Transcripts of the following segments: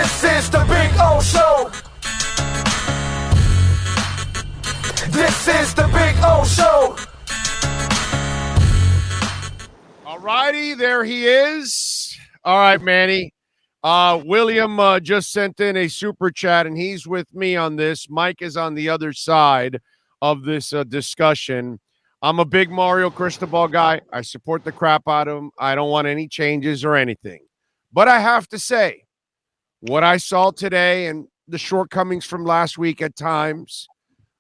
This is the Big O Show. This is the Big O Show. All righty, there he is. All right, Manny. William just sent in a super chat, and he's with me on this. Mike is on the other side of this discussion. I'm a big Mario Cristobal guy. I support the crap out of him. I don't want any changes or anything. But I have to say, what I saw today and the shortcomings from last week at times,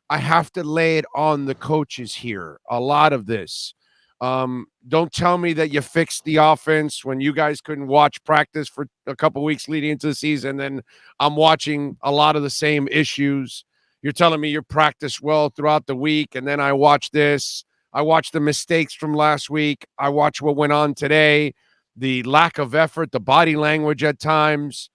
I have to lay it on the coaches here. A lot of this. Don't tell me that you fixed the offense when you guys couldn't watch practice for a couple weeks leading into the season. Then I'm watching a lot of the same issues. You're telling me you practiced well throughout the week, and then I watch this. I watched the mistakes from last week. I watched what went on today, the lack of effort, the body language at times.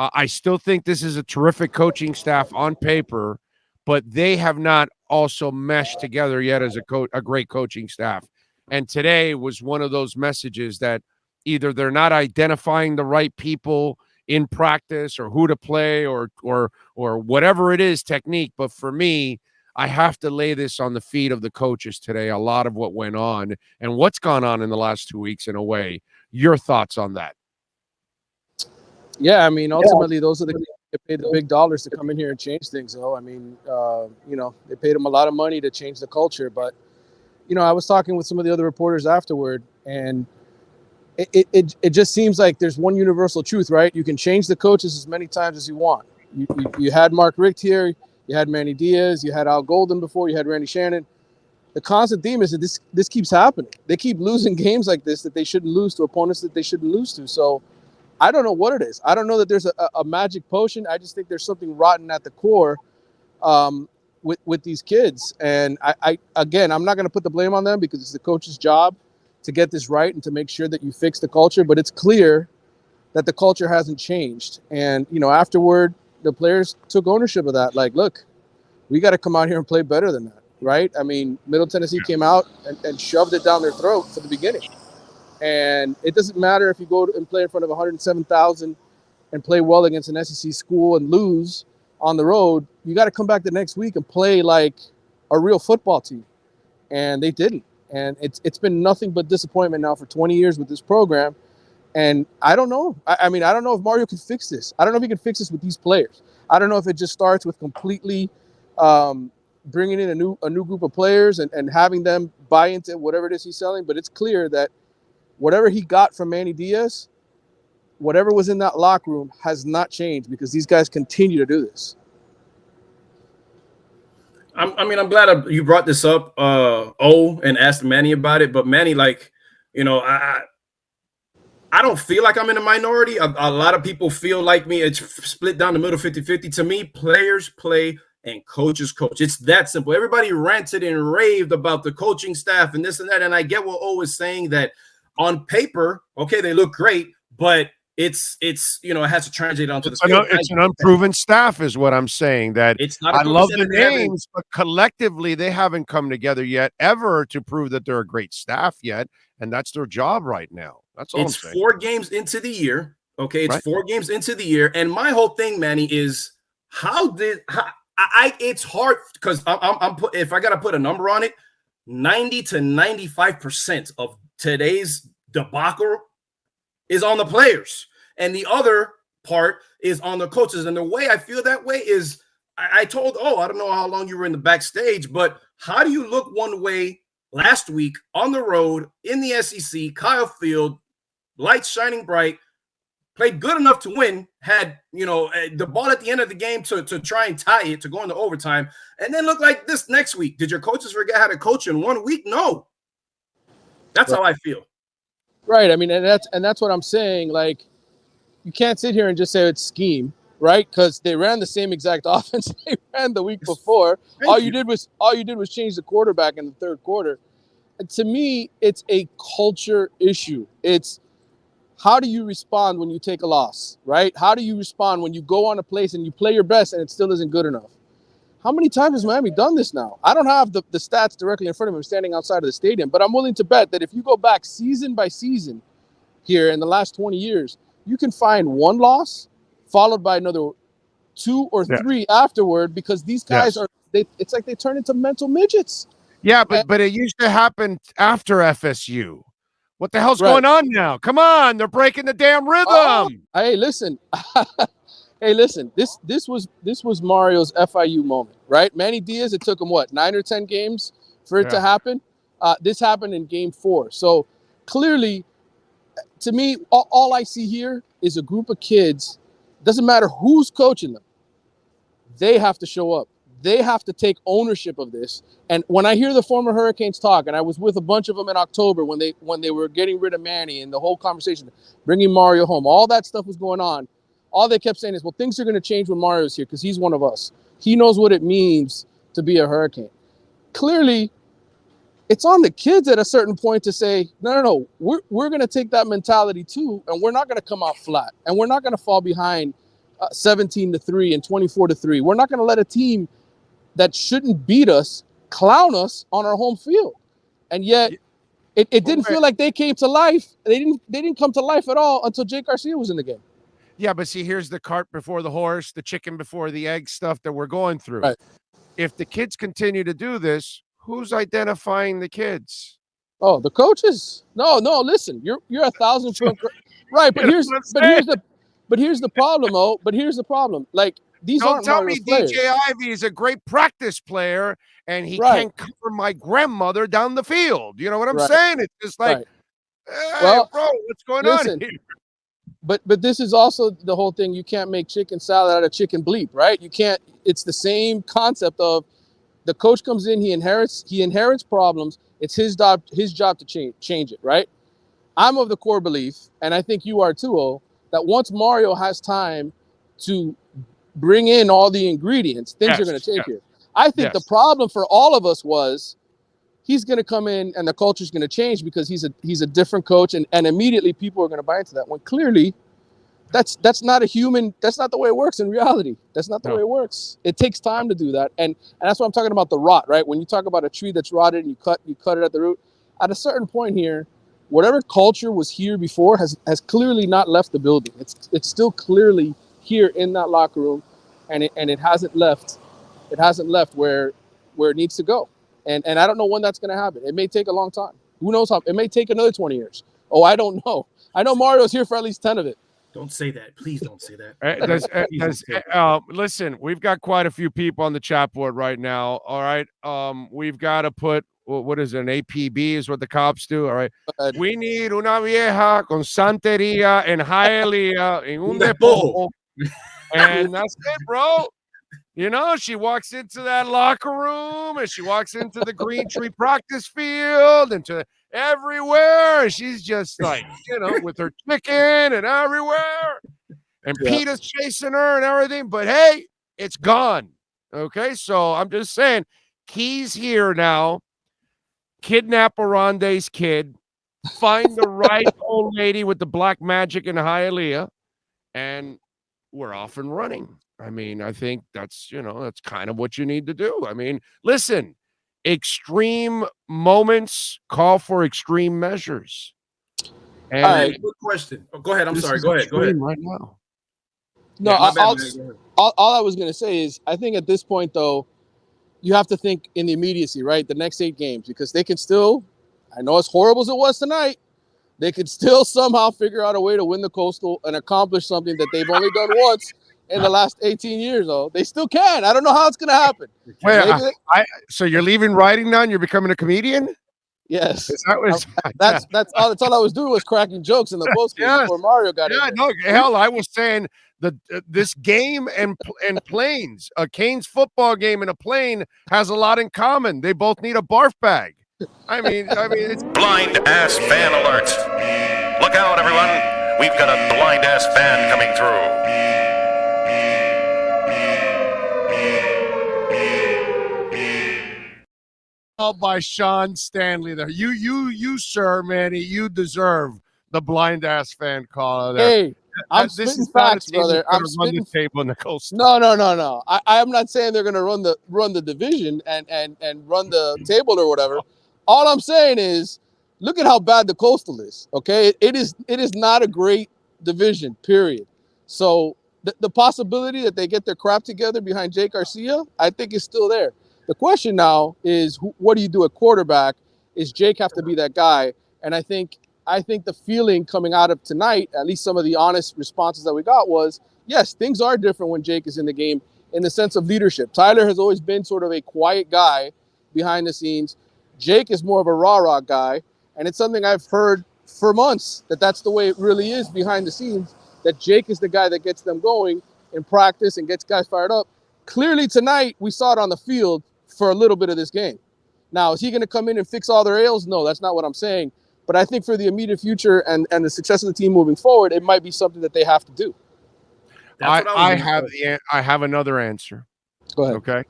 I still think this is a terrific coaching staff on paper, but they have not also meshed together yet as a great coaching staff. And today was one of those messages that either they're not identifying the right people in practice or who to play or whatever it is, technique. But for me, I have to lay this on the feet of the coaches today, a lot of what went on and what's gone on in the last 2 weeks in a way. Your thoughts on that? Yeah, I mean, ultimately, those are the people that pay the big dollars to come in here and change things, though. I mean, they paid them a lot of money to change the culture. But, I was talking with some of the other reporters afterward, and it just seems like there's one universal truth, right? You can change the coaches as many times as you want. You had Mark Richt here. You had Manny Diaz. You had Al Golden before. You had Randy Shannon. The constant theme is that this keeps happening. They keep losing games like this that they shouldn't lose to, opponents that they shouldn't lose to. So I don't know what it is. I don't know that there's a magic potion. I just think there's something rotten at the core with these kids. And I'm not going to put the blame on them because it's the coach's job to get this right and to make sure that you fix the culture. But it's clear that the culture hasn't changed. And, afterward, the players took ownership of that. Like, look, we got to come out here and play better than that, right? I mean, Middle Tennessee came out and shoved it down their throat for the beginning. And it doesn't matter if you go and play in front of 107,000 and play well against an SEC school and lose on the road. You got to come back the next week and play like a real football team. And they didn't. And it's been nothing but disappointment now for 20 years with this program. And I don't know. I mean, I don't know if Mario can fix this. I don't know if he can fix this with these players. I don't know if it just starts with completely bringing in a new group of players and having them buy into whatever it is he's selling. But it's clear that whatever he got from Manny Diaz, whatever was in that locker room has not changed because these guys continue to do this. I'm glad you brought this up, and asked Manny about it. But Manny, I don't feel like I'm in a minority. A lot of people feel like me. It's split down the middle, 50-50. To me, players play and coaches coach. It's that simple. Everybody ranted and raved about the coaching staff and this and that. And I get what O is saying that on paper, okay, they look great, but it has to translate onto the field. It's an unproven staff is what I'm saying. That it's not. I love the names, but collectively they haven't come together yet ever to prove that they're a great staff yet, and that's their job right now. That's all I'm saying. It's 4 games into the year. Okay, it's right. 4 games into the year, and my whole thing, Manny, is it's hard because if I got to put a number on it, 90 to 95% of today's debacle is on the players, and the other part is on the coaches. And the way I feel that way is I told, I don't know how long you were in the backstage, but how do you look one way last week on the road in the SEC, Kyle Field, lights shining bright, played good enough to win, had, the ball at the end of the game to try and tie it, to go into overtime, and then look like this next week? Did your coaches forget how to coach in 1 week? No. That's how I feel. Right. I mean, and that's what I'm saying. Like, you can't sit here and just say it's scheme, right? Because they ran the same exact offense they ran the week before. All you did was change the quarterback in the third quarter. And to me, it's a culture issue. It's how do you respond when you take a loss, right? How do you respond when you go on a place and you play your best and it still isn't good enough? How many times has Miami done this now? I don't have the stats directly in front of me. I'm standing outside of the stadium, but I'm willing to bet that if you go back season by season here in the last 20 years, you can find 1 loss, followed by another 2 or 3 afterward, because these guys it's like they turn into mental midgets. Yeah, but it used to happen after FSU. What the hell's going on now? Come on, they're breaking the damn rhythm. Hey, listen. Hey, listen. This was Mario's FIU moment, right? Manny Diaz, it took him 9 or 10 games for it to happen. This happened in game 4. So clearly, to me, all I see here is a group of kids. Doesn't matter who's coaching them. They have to show up. They have to take ownership of this. And when I hear the former Hurricanes talk, and I was with a bunch of them in October when they were getting rid of Manny and the whole conversation, bringing Mario home, all that stuff was going on. All they kept saying is, well, things are going to change when Mario's here because he's one of us. He knows what it means to be a Hurricane. Clearly, it's on the kids at a certain point to say, no, we're going to take that mentality too, and we're not going to come out flat, and we're not going to fall behind 17-3 and 24-3. We're not going to let a team that shouldn't beat us clown us on our home field. And yet it didn't feel like they came to life. They didn't come to life at all until Jake Garcia was in the game. Yeah, but see, here's the cart before the horse, the chicken before the egg stuff that we're going through. Right. If the kids continue to do this, who's identifying the kids? Oh, the coaches. No, listen, you're 1,000% right, but here's the problem, though. But here's the problem. Like, these don't aren't tell Mario's me players. DJ Ivey is a great practice player and he can't cover my grandmother down the field. You know what I'm saying? It's just like, hey, bro, what's going on here? But this is also the whole thing. You can't make chicken salad out of chicken bleep, right? You can't. It's the same concept of the coach comes in, he inherits problems. It's his job to change it, right? I'm of the core belief, and I think you are too, that once Mario has time to bring in all the ingredients, things are going to change here. I think the problem for all of us was he's going to come in and the culture is going to change because he's a different coach, and immediately people are going to buy into that. When clearly that's not the way it works in reality. That's not the way it works. It takes time to do that, and that's what I'm talking about, the rot, right? When you talk about a tree that's rotted and you cut it at the root, at a certain point here, whatever culture was here before has clearly not left the building. It's still clearly here in that locker room, and it hasn't left. It hasn't left where it needs to go. And I don't know when that's going to happen. It may take a long time. Who knows how? It may take another 20 years. Oh, I don't know. I know Mario's here for at least 10 of it. Don't say that. Please don't say that. Listen, we've got quite a few people on the chat board right now. All right. We've got to put, what is it, an APB is what the cops do. All right. We need una vieja con santería en Hialeah en un depot. And that's it, bro. You know, she walks into that locker room and she walks into the Green Tree practice field and to everywhere. And she's just like, you know, with her chicken and everywhere. And Peter's chasing her and everything. But hey, it's gone. Okay, so I'm just saying, Key's here now. Kidnap Arande's kid. Find the right old lady with the black magic in Hialeah. And we're off and running. I mean, I think that's kind of what you need to do. I mean, listen, extreme moments call for extreme measures. And all right, good question. Oh, go ahead. I'm sorry. Go ahead. Right now. No, all I was going to say is I think at this point, though, you have to think in the immediacy, right? The next 8 games, because they can still, I know as horrible as it was tonight, they could still somehow figure out a way to win the Coastal and accomplish something that they've only done once in the last 18 years, though. They still can. I don't know how it's going to happen. Wait, so you're leaving writing now and you're becoming a comedian? Yes. That's all I was doing was cracking jokes in the postgame before Mario got in. No, hell, I was saying this game and planes, a Canes football game and a plane has a lot in common. They both need a barf bag. I mean, it's blind ass fan alert. Look out, everyone. We've got a blind ass fan coming through. By Sean Stanley there. You, sir, Manny, you deserve the blind ass fan call there. Hey, I'm spitting facts, brother. I'm spitting the table in the Coastal. No. I'm not saying they're gonna run the division and run the table or whatever. All I'm saying is, look at how bad the Coastal is. Okay, it is not a great division. Period. So the possibility that they get their crap together behind Jake Garcia, I think is still there. The question now is, what do you do at quarterback? Is Jake have to be that guy? And I think the feeling coming out of tonight, at least some of the honest responses that we got was, yes, things are different when Jake is in the game in the sense of leadership. Tyler has always been sort of a quiet guy behind the scenes. Jake is more of a rah-rah guy, and it's something I've heard for months that that's the way it really is behind the scenes, that Jake is the guy that gets them going in practice and gets guys fired up. Clearly tonight, we saw it on the field for a little bit of this game. Now, is he going to come in and fix all their ails? No, that's not what I'm saying. But I think for the immediate future and the success of the team moving forward, it might be something that they have to do. I have another answer. Go ahead. Okay.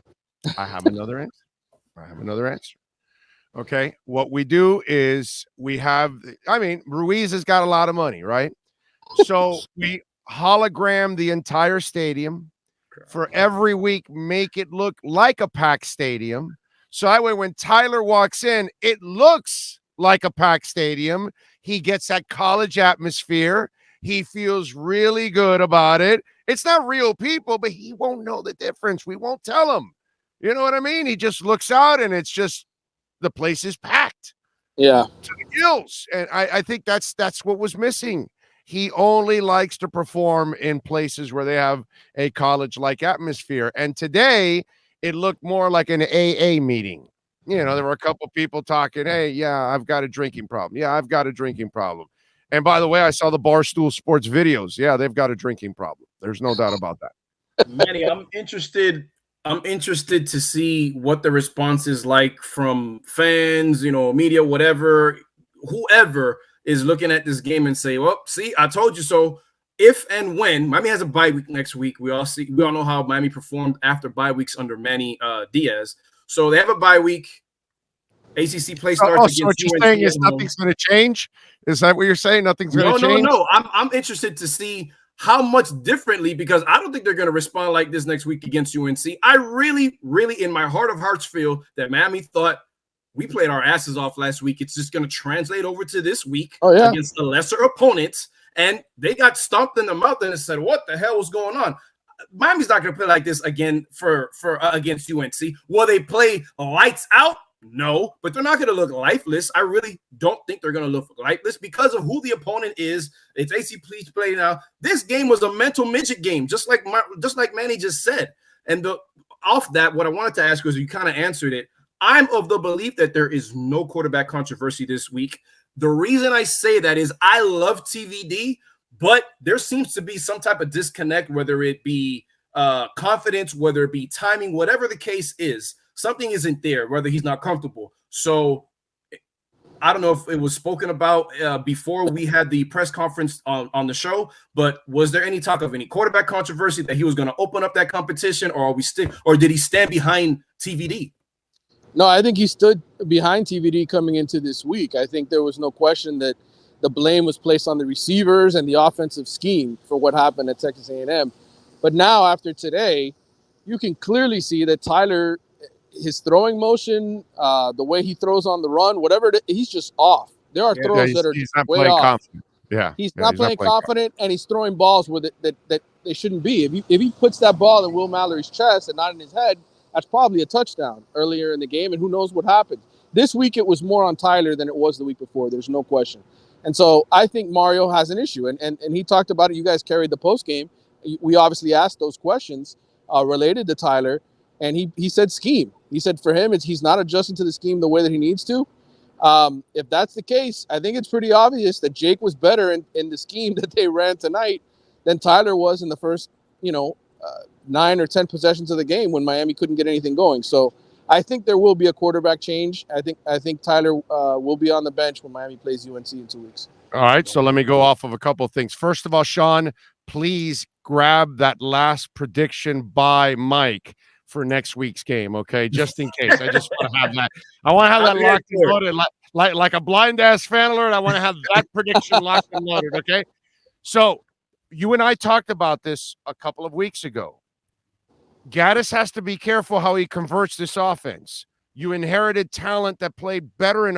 I have another answer. Okay. What we do is Ruiz has got a lot of money, right? So we hologram the entire stadium for every week, make it look like a packed stadium. So that way, when Tyler walks in, it looks like a packed stadium. He gets that college atmosphere. He feels really good about it. It's not real people, but he won't know the difference. We won't tell him. You know what I mean? He just looks out and it's just the place is packed. Yeah. To the gills. And I think that's what was missing. He only likes to perform in places where they have a college-like atmosphere. And today, it looked more like an AA meeting. You know, there were a couple people talking, hey, yeah, I've got a drinking problem. Yeah, I've got a drinking problem. And by the way, I saw the Barstool Sports videos. Yeah, they've got a drinking problem. There's no doubt about that. Manny, I'm interested to see what the response is like from fans, media, whatever, whoever is looking at this game and say, well, see, I told you so. If and when Miami has a bye week next week, we all know how Miami performed after bye weeks under Manny Diaz. So they have a bye week. ACC play starts. So what you're saying is nothing's going to change? Is that what you're saying? Nothing's going to change? No. I'm interested to see how much differently, because I don't think they're going to respond like this next week against UNC. I really, really, in my heart of hearts, feel that Miami thought we played our asses off last week. It's just going to translate over to this week against a lesser opponent. And they got stomped in the mouth and said, what the hell was going on? Miami's not going to play like this again for against UNC. Will they play lights out? No, but they're not going to look lifeless. I really don't think they're going to look lifeless because of who the opponent is. It's AC Please play now. This game was a mental midget game, just like Manny just said. And off that, what I wanted to ask was, you kind of answered it. I'm of the belief that there is no quarterback controversy this week. The reason I say that is I love TVD, but there seems to be some type of disconnect, whether it be confidence, whether it be timing, whatever the case is. Something isn't there, whether he's not comfortable. So I don't know if it was spoken about before we had the press conference on the show, but was there any talk of any quarterback controversy that he was going to open up that competition, or did he stand behind TVD? No, I think he stood behind TVD coming into this week. I think there was no question that the blame was placed on the receivers and the offensive scheme for what happened at Texas A&M. But now, after today, you can clearly see that Tyler, his throwing motion, the way he throws on the run, whatever it is, he's just off. There are throws that are he's not way playing off. confident. Yeah, he's not playing confident, and he's throwing balls with it that they shouldn't be. If he puts that ball in Will Mallory's chest and not in his head, that's probably a touchdown earlier in the game, and who knows what happened. This week, it was more on Tyler than it was the week before. There's no question. And so I think Mario has an issue, and he talked about it. You guys carried the post game. We obviously asked those questions related to Tyler, and he said scheme. He said for him, he's not adjusting to the scheme the way that he needs to. If that's the case, I think it's pretty obvious that Jake was better in the scheme that they ran tonight than Tyler was in the first, 9 or 10 possessions of the game when Miami couldn't get anything going. So I think there will be a quarterback change. I think Tyler will be on the bench when Miami plays UNC in 2 weeks. All right, so let me go off of a couple of things. First of all, Sean, please grab that last prediction by Mike for next week's game, okay? Just in case. I just want to have that. I want to have that locked and loaded, like a blind ass fan alert. I want to have that prediction locked and loaded, okay? So you and I talked about this a couple of weeks ago. Gaddis has to be careful how he converts this offense. You inherited talent that played better in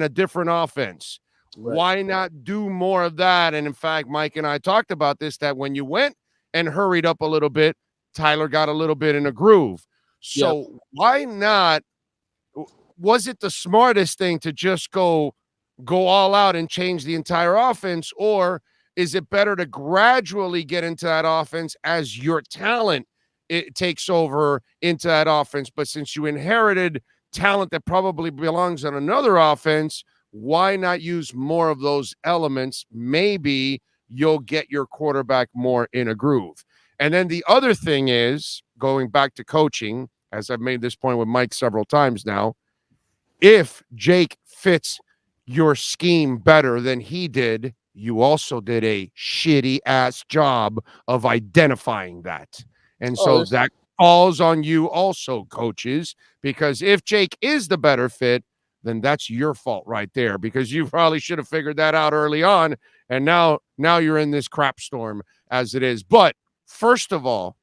a different offense. Right. Why not do more of that? And in fact, Mike and I talked about this, that when you went and hurried up a little bit, Tyler got a little bit in a groove. So why not? Was it the smartest thing to just go all out and change the entire offense, or is it better to gradually get into that offense as your talent it takes over into that offense? But since you inherited talent that probably belongs on another offense, why not use more of those elements? Maybe you'll get your quarterback more in a groove. And then the other thing is, going back to coaching, as I've made this point with Mike several times now, if Jake fits your scheme better than he did, you also did a shitty ass job of identifying that. And so that falls on you also, coaches, because if Jake is the better fit, then that's your fault right there, because you probably should have figured that out early on. And now you're in this crap storm as it is. But first of all,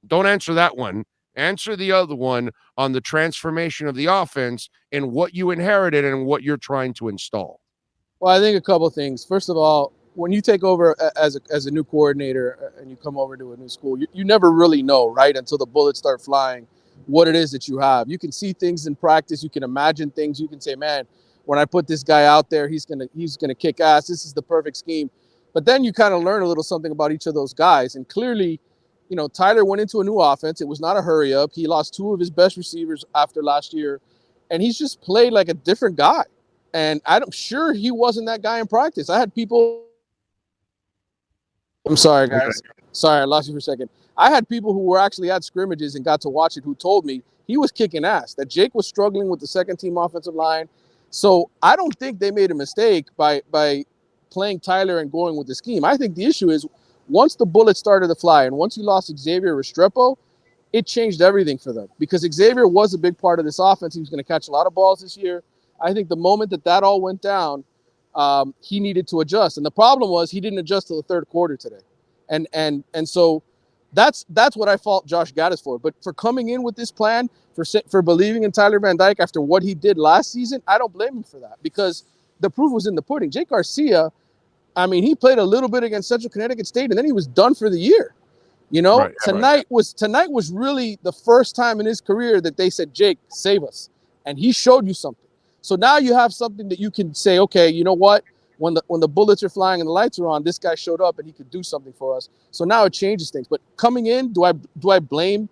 don't answer that one. Answer the other one on the transformation of the offense and what you inherited and what you're trying to install. Well, I think a couple of things. First of all, when you take over as a new coordinator and you come over to a new school, you never really know, right, until the bullets start flying, what it is that you have. You can see things in practice. You can imagine things. You can say, man, when I put this guy out there, he's gonna kick ass. This is the perfect scheme. But then you kind of learn a little something about each of those guys. And clearly, you know, Tyler went into a new offense. It was not a hurry up. He lost two of his best receivers after last year, and he's just played like a different guy. And I'm sure he wasn't that guy in practice. I had people. I'm sorry, guys. Sorry, I lost you for a second. I had people who were actually at scrimmages and got to watch it who told me he was kicking ass, that Jake was struggling with the second team offensive line. So I don't think they made a mistake by playing Tyler and going with the scheme. I think the issue is, once the bullets started to fly and once you lost Xavier Restrepo, it changed everything for them, because Xavier was a big part of this offense. He was going to catch a lot of balls this year. I think the moment that all went down, he needed to adjust. And the problem was he didn't adjust till the third quarter today. And so that's what I fault Josh Gaddis for. But for coming in with this plan, for believing in Tyler Van Dyke after what he did last season, I don't blame him for that, because the proof was in the pudding. Jake Garcia, I mean, he played a little bit against Central Connecticut State, and then he was done for the year. You know, tonight was really the first time in his career that they said, Jake, save us. And he showed you something. So now you have something that you can say, okay, you know what? When the bullets are flying and the lights are on, this guy showed up and he could do something for us. So now it changes things. But coming in, do I blame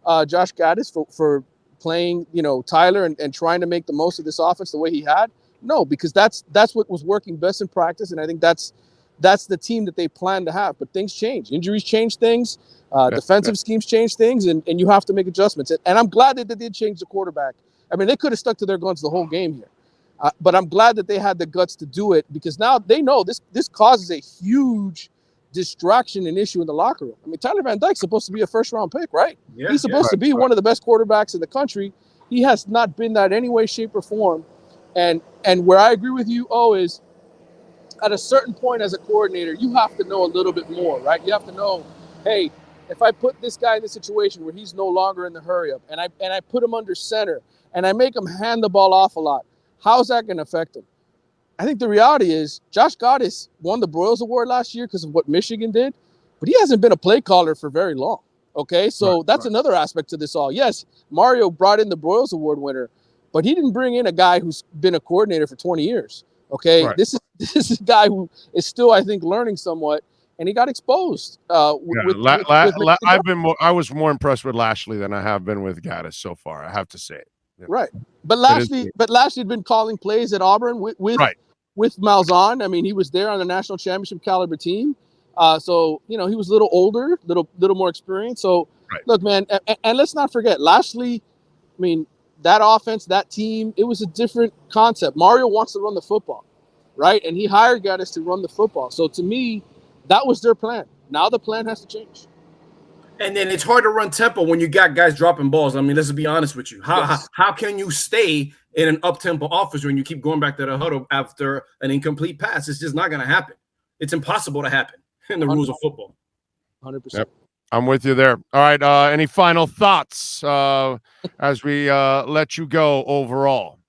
Josh Gaddis for playing, you know, Tyler and trying to make the most of this offense the way he had? No, because that's what was working best in practice, and I think that's the team that they plan to have. But things change. Injuries change things. Defensive schemes change things, and you have to make adjustments. And I'm glad that they did change the quarterback. I mean, they could have stuck to their guns the whole game here. But I'm glad that they had the guts to do it, because now they know this causes a huge distraction and issue in the locker room. I mean, Tyler Van Dyke's supposed to be a first-round pick, right? Yeah, he's supposed to be one of the best quarterbacks in the country. He has not been that any way, shape, or form. And where I agree with you, is at a certain point as a coordinator, you have to know a little bit more, right? You have to know, hey, if I put this guy in a situation where he's no longer in the hurry up, and I put him under center, and I make him hand the ball off a lot, how's that going to affect him? I think the reality is Josh Gaddis won the Broyles Award last year because of what Michigan did, but he hasn't been a play caller for very long. Okay, so that's another aspect to this all. Yes, Mario brought in the Broyles Award winner, but he didn't bring in a guy who's been a coordinator for 20 years. Okay, this is a guy who is still, I think, learning somewhat, and he got exposed. I was more impressed with Lashley than I have been with Gaddis so far. I have to say it. Yeah. Right, but Lashley had been calling plays at Auburn with Malzahn. I mean, he was there on the national championship caliber team. So, you know, he was a little older, little more experienced. So, look, man, and let's not forget, Lashley, I mean, that offense, that team, it was a different concept. Mario wants to run the football, right? And he hired Gaddis to run the football. So, to me, that was their plan. Now the plan has to change. And then it's hard to run tempo when you got guys dropping balls. I mean, let's be honest with you. How can you stay in an up-tempo offense when you keep going back to the huddle after an incomplete pass? It's just not going to happen. It's impossible to happen in the rules of football. 100%. Yep. I'm with you there. All right. Any final thoughts as we let you go overall?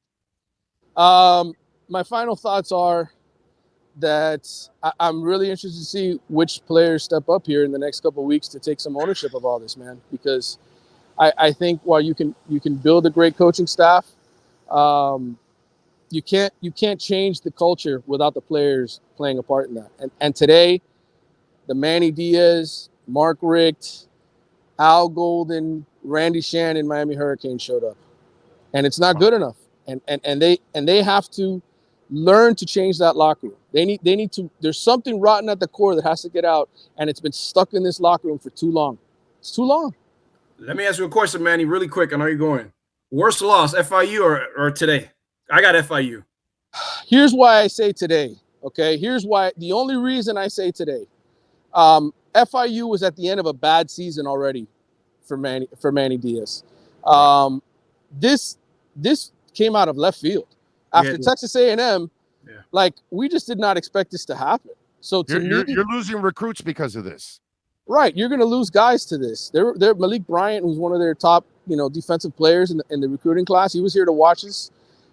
My final thoughts are I'm really interested to see which players step up here in the next couple of weeks to take some ownership of all this, man. Because I think while you can build a great coaching staff, you can't change the culture without the players playing a part in that. And today, the Manny Diaz, Mark Richt, Al Golden, Randy Shannon, Miami Hurricanes showed up, and it's not good enough. And they have to learn to change that locker room. They need to. There's something rotten at the core that has to get out, and it's been stuck in this locker room for too long. It's too long. Let me ask you a question, Manny, really quick. I know you're going. Worst loss, FIU or today? I got FIU. Here's why I say today. Okay, here's why. The only reason I say today. FIU was at the end of a bad season already for Manny Diaz. This came out of left field after Texas A&M. Yeah. Like, we just did not expect this to happen. So you're losing recruits because of this. Right, you're going to lose guys to this. They're Malik Bryant, who's one of their top defensive players in the recruiting class. He was here to watch us.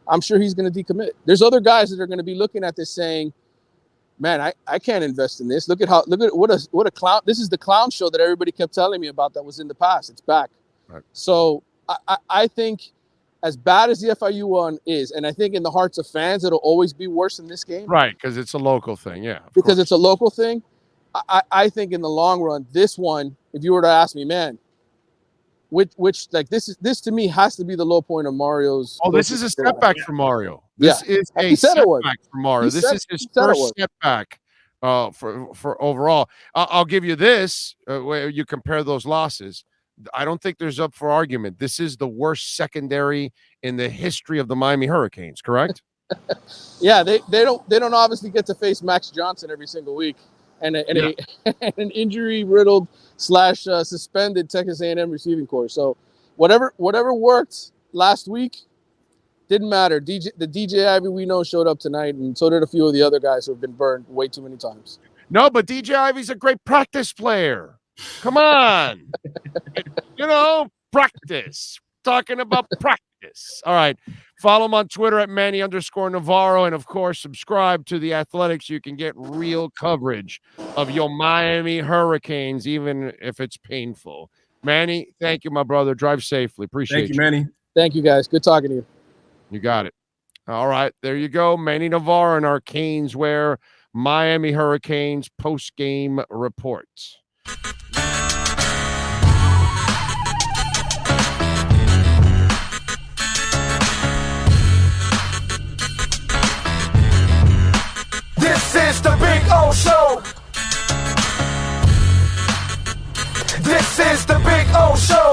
I'm sure he's going to decommit. There's other guys that are going to be looking at this saying, man, I can't invest in this. Look at what a clown. This is the clown show that everybody kept telling me about that was in the past. It's back. Right. So I think as bad as the FIU one is, and I think in the hearts of fans, it'll always be worse in this game. Right, because it's a local thing, yeah. Because it's a local thing. I think in the long run, this one, if you were to ask me, man, which like this to me has to be the low point of Mario's. Oh, this is a step back for Mario. This is a he said it was. setback for Mario. This is his first step back for overall. I'll give you this, where you compare those losses. I don't think there's up for argument. This is the worst secondary in the history of the Miami Hurricanes, correct? Yeah, they don't obviously get to face Max Johnson every single week, and an injury-riddled / suspended Texas A&M receiving corps. So whatever worked last week didn't matter. The DJ Ivy we know showed up tonight, and so did a few of the other guys who have been burned way too many times. No, but DJ Ivy's a great practice player. Come on. Practice. Talking about practice. All right. Follow him on Twitter at Manny_Navarro. And, of course, subscribe to The Athletic so you can get real coverage of your Miami Hurricanes, even if it's painful. Manny, thank you, my brother. Drive safely. Appreciate you. Thank you, Manny. Thank you, guys. Good talking to you. You got it. All right. There you go. Manny Navarro and our Canes wear Miami Hurricanes post-game reports. This is the Big O Show. This is the Big O Show.